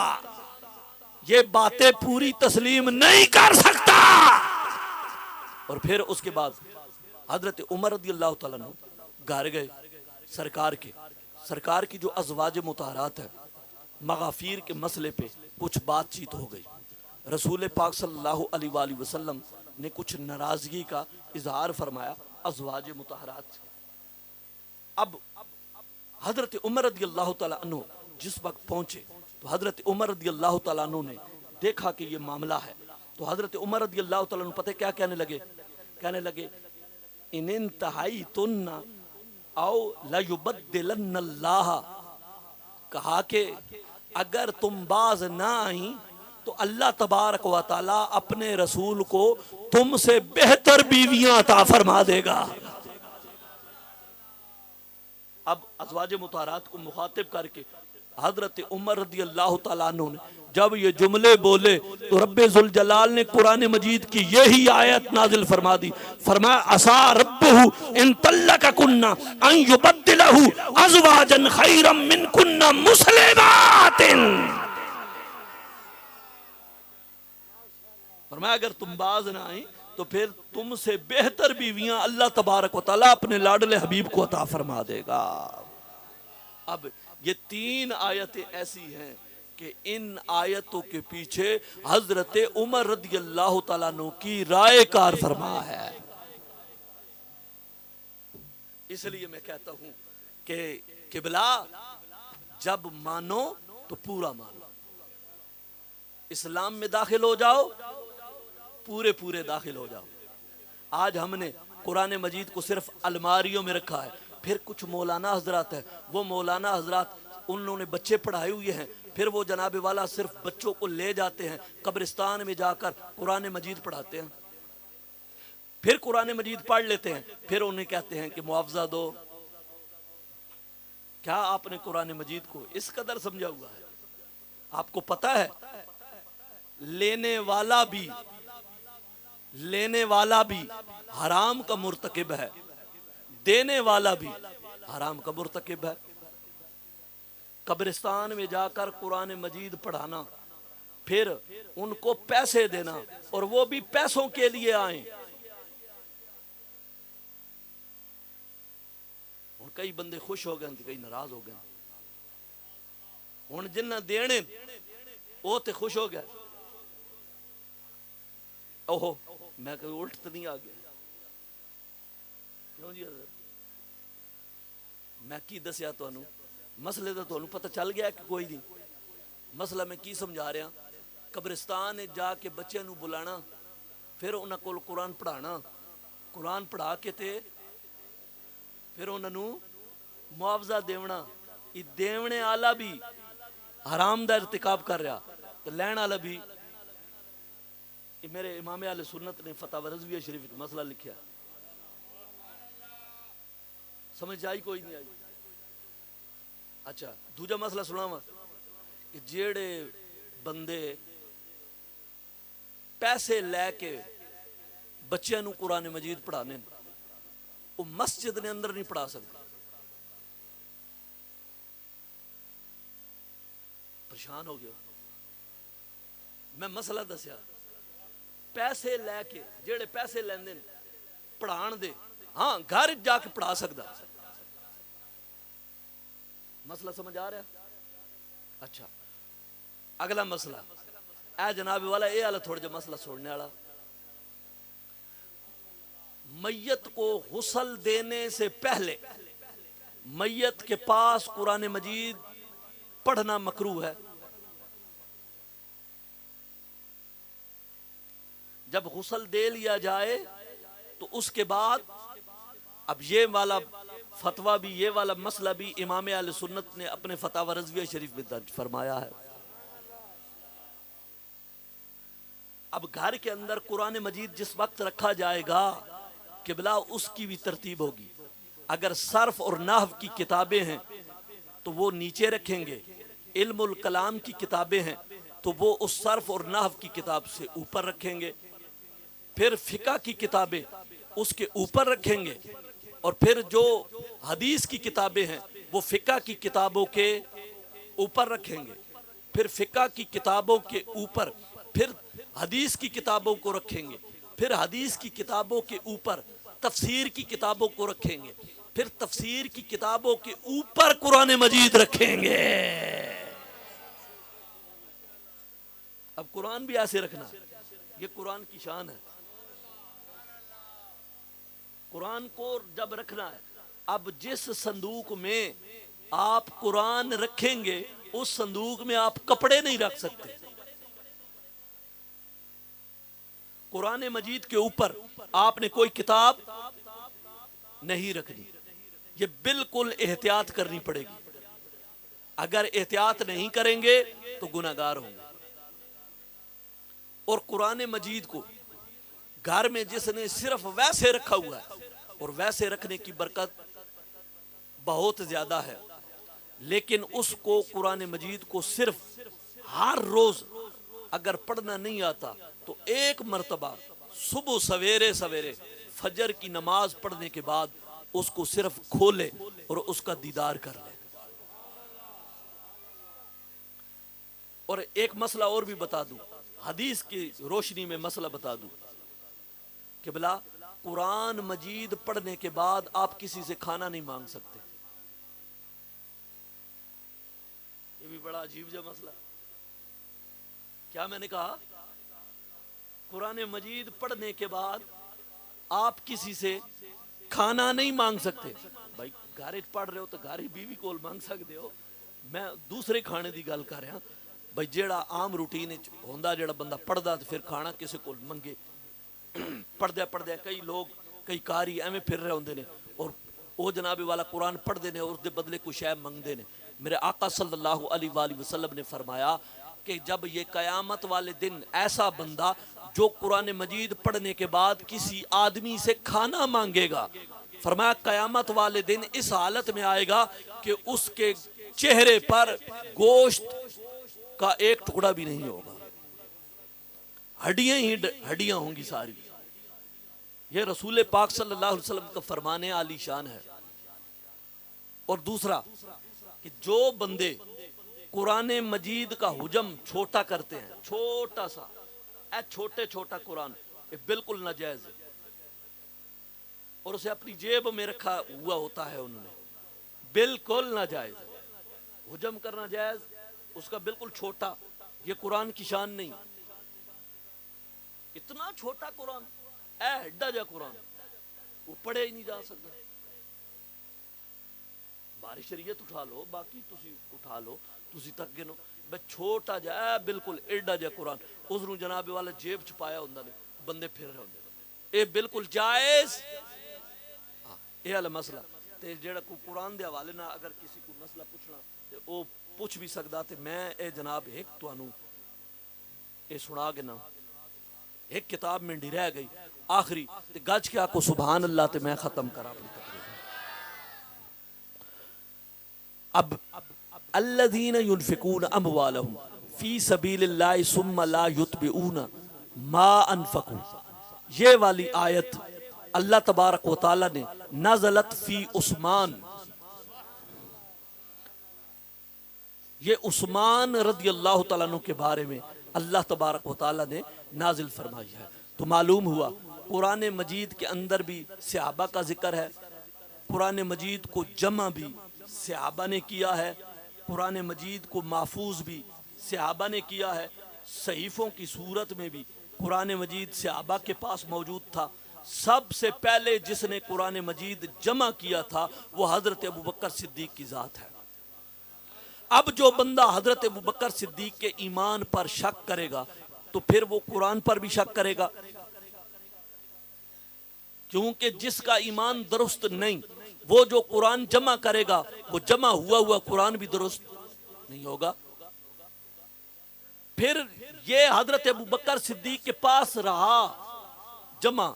یہ باتیں پوری تسلیم نہیں کر سکتا۔ اور پھر اس کے بعد حضرت عمر رضی اللہ تعالیٰ عنہ گھر گئے سرکار کی جو ازواج مطہرات ہیں، مغافیر کے مسئلے پہ کچھ بات چیت ہو گئی، رسول پاک صلی اللہ علیہ وآلہ وسلم نے کچھ ناراضگی کا اظہار فرمایا ازواج مطہرات سے۔ اب حضرت عمر رضی اللہ تعالیٰ عنہ جس وقت پہنچے تو حضرت عمر رضی اللہ تعالیٰ عنہ نے دیکھا کہ یہ معاملہ ہے، تو حضرت عمر رضی اللہ تعالیٰ عنہ پتہ کیا کہنے لگے ان انتہیتن او لیبدلن اللہ، کہا کہ اگر تم باز نہ آئیں تو اللہ تبارک و تعالی اپنے رسول کو تم سے بہتر بیویاں عطا فرما دے گا۔ اب ازواج مطہرات کو مخاطب کر کے حضرت عمر رضی اللہ تعالیٰ عنہ نے جب یہ جملے بولے تو رب ذوالجلال نے قرآن مجید کی یہی آیت نازل فرما دی، فرمایا عسیٰ ربہ ان طلقکن ان یبدلہ ازواجا خیرا منکن مسلمات، فرمایا اگر تم باز نہ آئیں تو پھر تم سے بہتر بیویاں اللہ تبارک و تعالیٰ اپنے لاڈلے حبیب کو عطا فرما دے گا۔ اب یہ تین آیتیں ایسی ہیں کہ ان آیتوں کے پیچھے حضرت عمر رضی اللہ تعالیٰ عنہ کی رائے کار فرما ہے۔ اس لیے میں کہتا ہوں کہ قبلہ جب مانو تو پورا مانو، اسلام میں داخل ہو جاؤ پورے داخل ہو جاؤ۔ آج ہم نے قرآن مجید کو صرف الماریوں میں رکھا ہے، پھر کچھ مولانا حضرات ہیں، وہ مولانا حضرات انہوں نے بچے پڑھائے ہوئے ہیں، پھر وہ جناب والا صرف بچوں کو لے جاتے ہیں قبرستان میں جا کر قرآن مجید پڑھاتے ہیں، پھر قرآن مجید پڑھ لیتے ہیں، پھر انہیں کہتے ہیں کہ معاوضہ دو۔ کیا آپ نے قرآن مجید کو اس قدر سمجھا ہوا ہے؟ آپ کو پتا ہے لینے والا بھی حرام کا مرتکب ہے، دینے والا بھی حرام کا مرتکب ہے۔ قبرستان میں جا کر قرآن مجید پڑھانا، پھر ان کو پیسے دینا اور وہ بھی پیسوں کے لیے آئیں۔ اور کئی بندے خوش ہو گئے، کئی ناراض ہو گئے۔ ہن جنہ دینے وہ تے خوش ہو گئے، اوہو میں کہ الٹ تو نہیں آ گیا۔ کیوں جی حضرت؟ میں کی دسیا تانوں مسئلے تو تمہیں پتہ چل گیا کہ کوئی نہیں. مسئلہ میں کی سمجھا رہا, قبرستان جا کے بچے نو بلانا, پھر انہاں کول قرآن پڑھانا, قرآن پڑھا کے تے پھر انہاں نو معاوضہ دیونا. یہ دیونے والا بھی حرام دا ارتکاب کر رہا, تو لین والا بھی. یہ میرے امام اہل سنت نے فتاوی رضویہ شریف میں مسئلہ لکھیا. سمجھ آئی کوئی نہیں آئی؟ اچھا دوجا مسئلہ سناواں کہ جیڑے بندے پیسے لے کے بچیاں نو قرآن مجید پڑھانے وہ مسجد نے اندر نہیں پڑھا سکتے. پریشان ہو گیا. میں مسئلہ دسیا, پیسے لے کے جیڑے پیسے لیندے پڑھان دے, ہاں گھر جا کے پڑھا سکتا. مسئلہ سمجھ آ رہا؟ اچھا اگلا مسئلہ اے جناب والا, اے والا تھوڑا جا مسئلہ چھوڑنے والا. میت کو غسل دینے سے پہلے میت کے پاس قرآن مجید پڑھنا مکروہ ہے. جب غسل دے لیا جائے تو اس کے بعد, اب یہ والا فتویٰ بھی, یہ والا مسئلہ بھی امام اہل سنت نے اپنے فتاوی رضویہ شریف میں درج فرمایا ہے. اب گھر کے اندر قرآن مجید جس وقت رکھا جائے گا قبلہ اس کی بھی ترتیب ہوگی. اگر صرف اور نحو کی کتابیں ہیں تو وہ نیچے رکھیں گے, علم الکلام کی کتابیں ہیں تو وہ اس صرف اور نحو کی کتاب سے اوپر رکھیں گے, پھر فقہ کی کتابیں اس کے اوپر رکھیں گے, اور پھر جو حدیث کی کتابیں ہیں وہ فقہ کی کتابوں کے اوپر رکھیں گے, پھر فقہ کی کتابوں کے اوپر پھر حدیث کی کتابوں کو رکھیں گے, پھر حدیث کی کتابوں کے اوپر تفسیر کی کتابوں کو رکھیں گے, پھر تفسیر کی کتابوں کے اوپر قرآن مجید رکھیں گے. اب قرآن بھی ایسے رکھنا, یہ قرآن کی شان ہے. قرآن کو جب رکھنا ہے, اب جس صندوق میں آپ قرآن رکھیں گے اس صندوق میں آپ کپڑے نہیں رکھ سکتے. قرآن مجید کے اوپر آپ نے کوئی کتاب نہیں رکھنی. یہ بالکل احتیاط کرنی پڑے گی. اگر احتیاط نہیں کریں گے تو گناہگار ہوں گے. اور قرآن مجید کو گھر میں جس نے صرف ویسے رکھا ہوا ہے, اور ویسے رکھنے کی برکت بہت زیادہ ہے, لیکن اس کو قرآن مجید کو صرف ہر روز اگر پڑھنا نہیں آتا تو ایک مرتبہ صبح سویرے سویرے فجر کی نماز پڑھنے کے بعد اس کو صرف کھولے اور اس کا دیدار کر لے. اور ایک مسئلہ اور بھی بتا دوں, حدیث کی روشنی میں مسئلہ بتا دوں کہ بلا قرآن مجید پڑھنے کے بعد آپ کسی سے کھانا نہیں مانگ سکتے. یہ بھی بڑا عجیب جا مسئلہ. کیا میں نے کہا؟ قرآن مجید پڑھنے کے بعد آپ کسی سے کھانا نہیں مانگ سکتے. بھائی گھر پڑھ رہے ہو تو گھر بیوی کول مانگ سکتے ہو, میں دوسرے کھانے دی گل کر رہا. بھائی جیڑا عام روٹین ہوندا, جیڑا بندہ پڑھدا تو پھر کھانا کسی کول منگے. پڑھدے کئی لوگ کئی کاری ایویں پھر رہے ہوندے نے, اور وہ جناب والا قرآن پڑھدے نے اور اس دے بدلے کوئی شے منگدے نے. میرے آقا صلی اللہ علیہ وآلہ وسلم نے فرمایا کہ جب یہ قیامت والے دن ایسا بندہ جو قرآن مجید پڑھنے کے بعد کسی آدمی سے کھانا مانگے گا, فرمایا قیامت والے دن اس حالت میں آئے گا کہ اس کے چہرے پر گوشت کا ایک ٹکڑا بھی نہیں ہوگا, ہڈیاں ہی ہڈیاں ہوں گی ساری. یہ رسول پاک صلی اللہ علیہ وسلم کا فرمان عالی شان ہے. اور دوسرا کہ جو بندے قرآن مجید کا حجم چھوٹا کرتے ہیں, چھوٹا سا چھوٹا قرآن, یہ بالکل ناجائز ہے, اور اسے اپنی جیب میں رکھا ہوا ہوتا ہے انہوں نے, بالکل ناجائز. حجم کرنا جائز, اس کا بالکل چھوٹا. یہ قرآن کی شان نہیں. اتنا چھوٹا قرآن, ہڈا جا قرآن, وہ پڑھے ہی نہیں جا سکتا. باری شریعت اٹھا لو، باقی تسی اٹھا لو، تسی تک گنو بے چھوٹا جا بالکل ایڈا جا قرآن اس نو جناب والا جیب چ پایا ہوندا نے بندے پھر رہے ہوندے، اے بالکل جائز اے والا مسئلہ تے جیڑا کو قرآن دے حوالے نہ اگر کسی کو مسئلہ پوچھنا تے او پوچھ بھی سکدا تے میں اے جناب ایک تانوں اے سنا کے نا ایک کتاب میں ڈی رہ گئی آخری تے گج کے آکو سبحان اللہ تے میں ختم کرا اپنی تقریر۔ اب الذین ينفقون اموالهم فی سبیل اللہ ثم لا یتبعون ما انفقوا، یہ والی آیت اللہ تبارک و تعالی نے نازلت فی عثمان، یہ عثمان رضی اللہ تعالیٰ عنہ کے بارے میں اللہ تبارک و تعالیٰ نے نازل فرمائی ہے۔ تو معلوم ہوا قرآن مجید کے اندر بھی صحابہ کا ذکر ہے، قرآن مجید کو جمع بھی صحابہ نے کیا ہے، قرآن مجید کو محفوظ بھی صحابہ نے کیا ہے، صحیفوں کی صورت میں بھی قرآن مجید صحابہ کے پاس موجود تھا۔ سب سے پہلے جس نے قرآن مجید جمع کیا تھا وہ حضرت ابوبکر صدیق کی ذات ہے۔ اب جو بندہ حضرت ابوبکر صدیق کے ایمان پر شک کرے گا تو پھر وہ قرآن پر بھی شک کرے گا، کیونکہ جس کا ایمان درست نہیں وہ جو قرآن جمع کرے گا وہ جمع ہوا قرآن بھی درست نہیں ہوگا۔ پھر یہ حضرت ابوبکر صدیق کے پاس رہا جمع،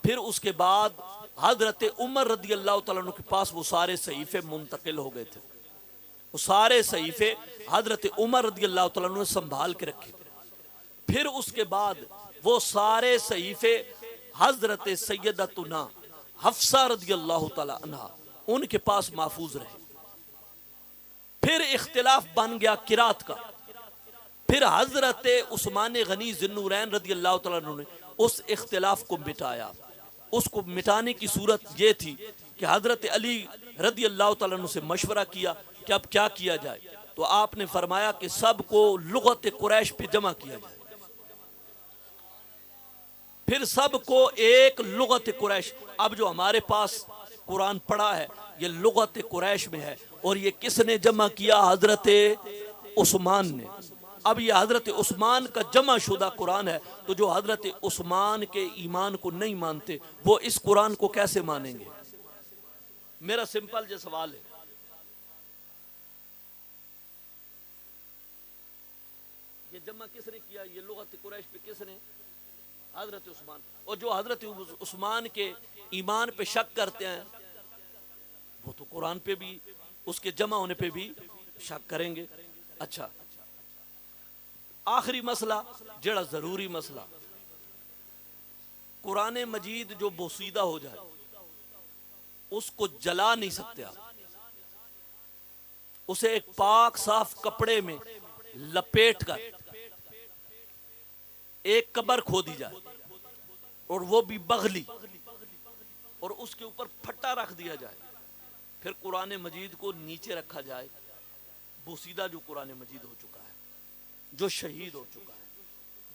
پھر اس کے بعد حضرت عمر رضی اللہ تعالیٰ عنہ کے پاس وہ سارے صحیفے منتقل ہو گئے تھے، وہ سارے صحیفے حضرت عمر رضی اللہ تعالیٰ عنہ نے سنبھال کے رکھے تھے۔ پھر اس کے بعد وہ سارے صحیفے حضرت سیدتنا حفصہ رضی اللہ تعالیٰ عنہ ان کے پاس محفوظ رہے۔ پھر اختلاف بن گیا قرات کا، پھر حضرت عثمان غنی ذی النورین رضی اللہ تعالیٰ عنہ نے اس اختلاف کو مٹایا۔ اس کو مٹانے کی صورت یہ تھی کہ حضرت علی رضی اللہ تعالیٰ عنہ سے مشورہ کیا کہ اب کیا کیا جائے، تو آپ نے فرمایا کہ سب کو لغت قریش پہ جمع کیا جائے۔ پھر سب کو ایک لغت قریش، اب جو ہمارے پاس قرآن پڑھا ہے یہ لغت قریش میں ہے، اور یہ کس نے جمع کیا؟ حضرت عثمان نے۔ اب یہ حضرت عثمان کا جمع شدہ قرآن ہے، تو جو حضرت عثمان کے ایمان کو نہیں مانتے وہ اس قرآن کو کیسے مانیں گے؟ میرا سمپل جو سوال ہے، یہ جمع کس نے کیا؟ یہ لغت قریش پہ کس نے؟ حضرت عثمان۔ اور جو حضرت عثمان کے ایمان پہ شک کرتے ہیں وہ تو قرآن پہ بھی اس کے جمع ہونے پہ بھی شک کریں گے۔ اچھا، آخری مسئلہ جڑا ضروری مسئلہ، قرآن مجید جو بوسیدہ ہو جائے اس کو جلا نہیں سکتے آپ، اسے ایک پاک صاف کپڑے میں لپیٹ کر ایک قبر کھودی جائے اور وہ بھی بغلی، اور اس کے اوپر پھٹا رکھ دیا جائے، پھر قرآن مجید کو نیچے رکھا جائے، بوسیدہ جو قرآن مجید ہو چکا ہے، جو شہید ہو چکا ہے،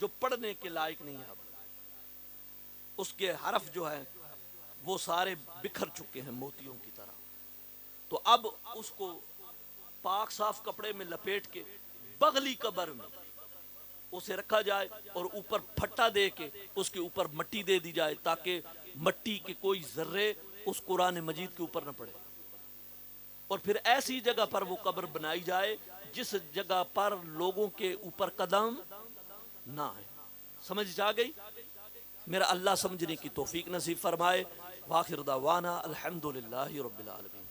جو پڑھنے کے لائق نہیں ہے، اب اس کے حرف جو ہیں وہ سارے بکھر چکے ہیں موتیوں کی طرح، تو اب اس کو پاک صاف کپڑے میں لپیٹ کے بغلی قبر میں اسے رکھا جائے اور اوپر پھٹا دے کے اس کے اوپر مٹی دے دی جائے تاکہ مٹی کے کوئی ذرے اس قرآن مجید کے اوپر نہ پڑے، اور پھر ایسی جگہ پر وہ قبر بنائی جائے جس جگہ پر لوگوں کے اوپر قدم نہ آئے۔ سمجھ جا گئی؟ میرا اللہ سمجھنے کی توفیق نصیب فرمائے۔ وآخر دعوانا الحمدللہ رب العالمین۔